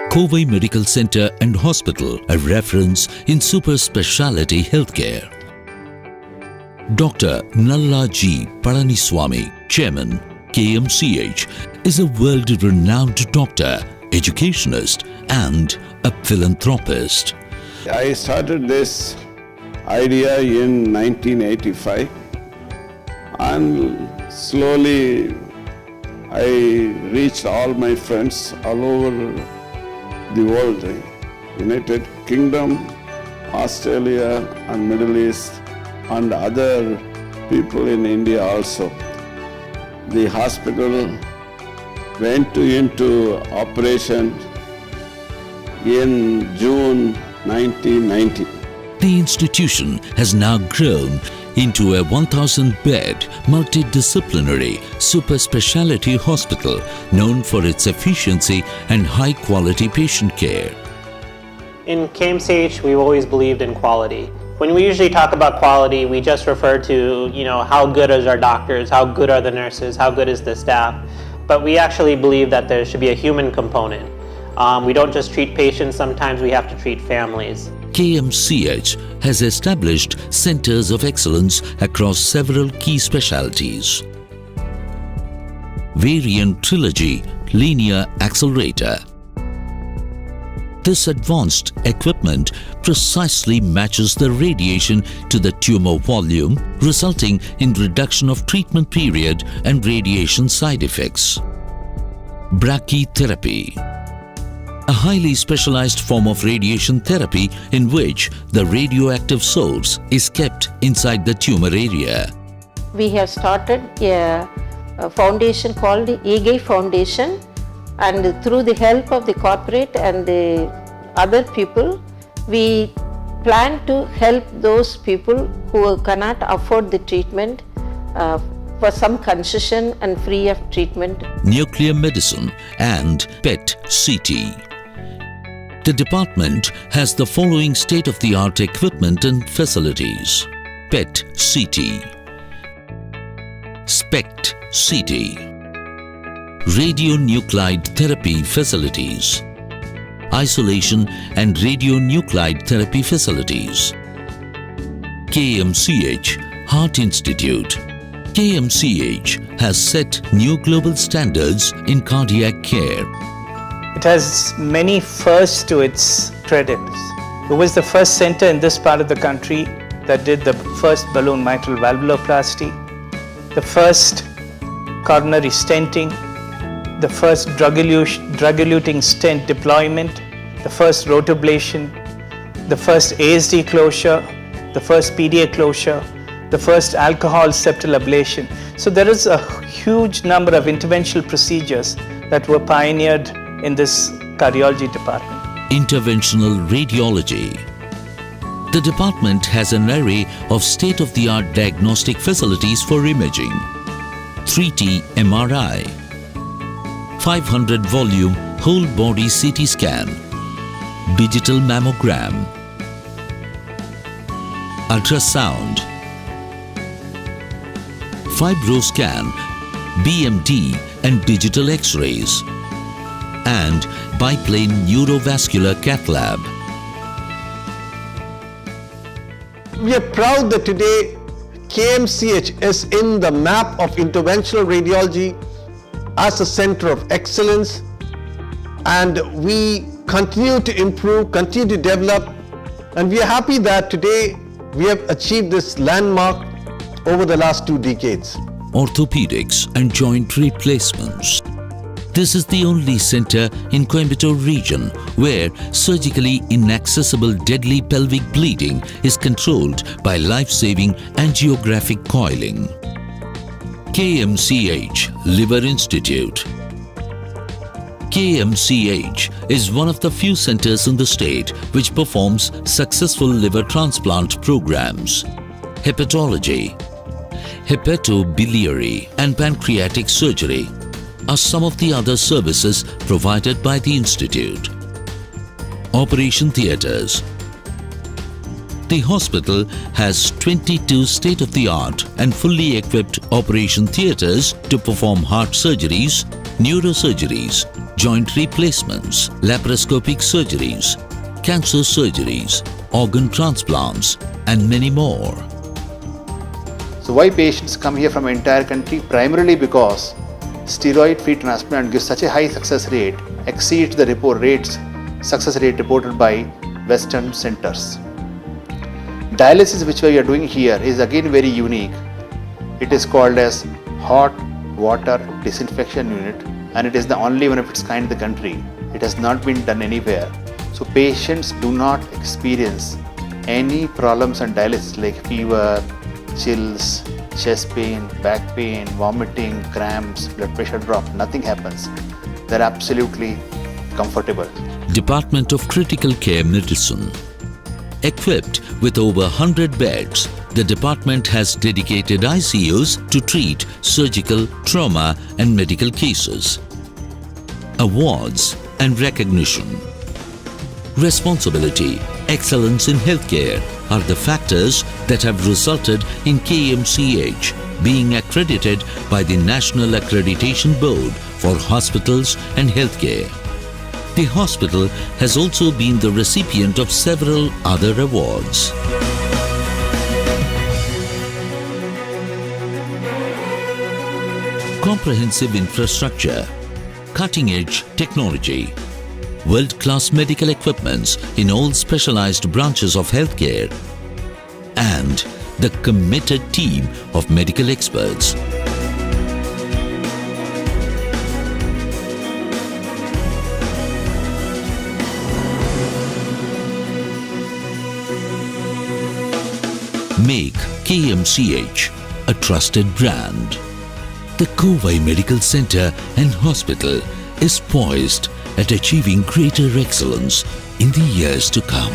Kovai Medical Center and Hospital, a reference in super speciality healthcare. Dr. Nephrology Palanithurai, Chairman, KMCH, is a world-renowned doctor, educationist and a philanthropist. I started this idea in 1985 and slowly I reached all my friends all over the world, United Kingdom, Australia and Middle East and other people in India also. The hospital went into operation in June 1990. The institution has now grown into a 1,000-bed multidisciplinary super speciality hospital known for its efficiency and high-quality patient care. In KMCH, we've always believed in quality. When we usually talk about quality, we just refer to, how good is our doctors, how good are the nurses, how good is the staff. But we actually believe that there should be a human component. We don't just treat patients, sometimes we have to treat families. KMCH has established centers of excellence across several key specialties. Variant Trilogy Linear Accelerator. This advanced equipment precisely matches the radiation to the tumor volume, resulting in reduction of treatment period and radiation side effects. Brachytherapy. A highly specialized form of radiation therapy in which the radioactive source is kept inside the tumor area. We have started a foundation called the EGAI Foundation, and through the help of the corporate and the other people, we plan to help those people who cannot afford the treatment for some concession and free of treatment. Nuclear medicine and PET-CT. The department has the following state-of-the-art equipment and facilities: PET-CT, SPECT-CT, radionuclide therapy facilities, isolation and radionuclide therapy facilities. KMCH Heart Institute. KMCH has set new global standards in cardiac care. It has many firsts to its credit. It was the first center in this part of the country that did the first balloon mitral valvuloplasty, the first coronary stenting, the first drug-eluting stent deployment, the first rotablation, the first ASD closure, the first PDA closure, the first alcohol septal ablation. So there is a huge number of interventional procedures that were pioneered in this cardiology department. Interventional radiology. The department has an array of state-of-the-art diagnostic facilities for imaging: 3T MRI, 500-volume whole-body CT scan, digital mammogram, ultrasound, fibroscan, BMD and digital X-rays, and biplane neurovascular cath lab. We are proud that today KMCH is in the map of interventional radiology as a center of excellence, and we continue to improve, continue to develop, and we are happy that today we have achieved this landmark over the last 2 decades. Orthopedics and joint replacements. This is the only center in Coimbatore region where surgically inaccessible deadly pelvic bleeding is controlled by life-saving angiographic coiling. KMCH Liver Institute. KMCH is one of the few centers in the state which performs successful liver transplant programs. Hepatology, hepatobiliary and pancreatic surgery are some of the other services provided by the institute. Operation theatres. The hospital has 22 state-of-the-art and fully equipped operation theatres to perform heart surgeries, neurosurgeries, joint replacements, laparoscopic surgeries, cancer surgeries, organ transplants, and many more. So why patients come here from entire country? Primarily because steroid-free transplant gives such a high success rate, exceeds the success rate reported by Western centers. Dialysis which we are doing here is again very unique. It is called as hot water disinfection unit, and it is the only one of its kind in the country. It has not been done anywhere. So patients do not experience any problems on dialysis like fever, chills, chest pain, back pain, vomiting, cramps, blood pressure drop. Nothing happens. They're absolutely comfortable. Department of Critical Care Medicine. Equipped with over 100 beds, the department has dedicated ICUs to treat surgical, trauma and medical cases. Awards and recognition. Responsibility, excellence in healthcare are the factors that have resulted in KMCH being accredited by the National Accreditation Board for Hospitals and Healthcare. The hospital has also been the recipient of several other awards. Comprehensive infrastructure, cutting-edge technology, world-class medical equipments in all specialized branches of healthcare, and the committed team of medical experts. Make KMCH a trusted brand. The Kovai Medical Center and Hospital is poised at achieving greater excellence in the years to come.